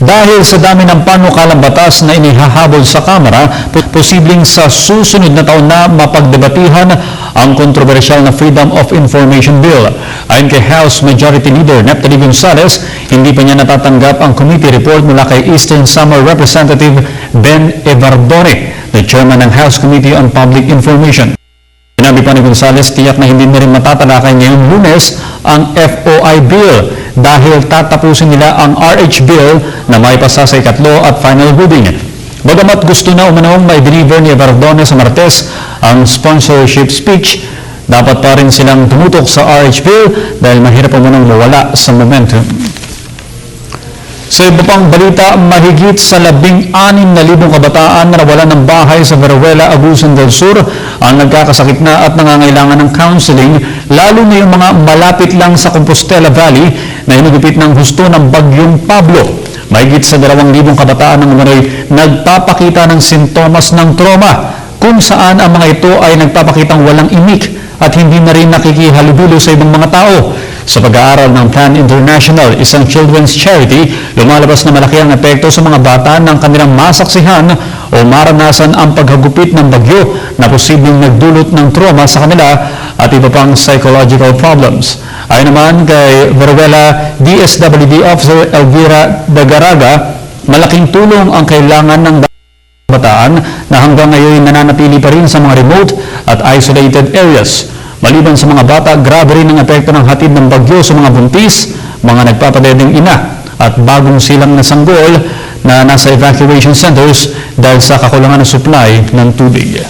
Dahil sa dami ng panukalang batas na inihahabol sa Kamara, posibleng sa susunod na taon na mapagdebatihan ang kontrobersyal na Freedom of Information Bill. Ayon kay House Majority Leader Neptali Gonzales, hindi pa niya natatanggap ang committee report mula kay Eastern Samar Representative Ben Evardone, the chairman ng House Committee on Public Information. Sinabi pa ni Gonzales, tiyak na hindi na rin matatalakay ngayong Lunes ang FOI Bill dahil tatapusin nila ang RH Bill na maipasa sa ikatlo at final reading. Bagamat gusto na umanong mai-deliver ni Evardone sa Martes ang sponsorship speech, dapat pa rin silang tumutok sa RH Bill dahil mahirap umanong mawala sa momentum. Sa iba pang balita, mahigit sa 16,000 kabataan na nawalan ng bahay sa Veruela, Agusan del Sur ang nagkakasakit na at nangangailangan ng counseling, lalo na yung mga malapit lang sa Compostela Valley na hinugupit ng husto ng Bagyong Pablo. Mahigit sa 2,000 kabataan ng umano'y nagpapakita ng sintomas ng trauma, kung saan ang mga ito ay nagpapakitang walang imik at hindi na rin nakikihalubilo sa ibang mga tao. Sa pag-aaral ng Plan International, isang children's charity, lumalabas na malaki ang epekto sa mga bata ng kanilang masaksihan o maranasan ang paghagupit ng bagyo na posibleng nagdulot ng trauma sa kanila at iba pang psychological problems. Ayon naman kay Veruela DSWD Officer Elvira Dagaraga, malaking tulong ang kailangan ng kabataan na hanggang ngayon nananatili pa rin sa mga remote at isolated areas. Maliban sa mga bata, grabe rin ang epekto ng hatid ng bagyo sa mga buntis, mga nagpapadedeng ina at bagong silang na sanggol na nasa evacuation centers dahil sa kakulangan ng supply ng tubig.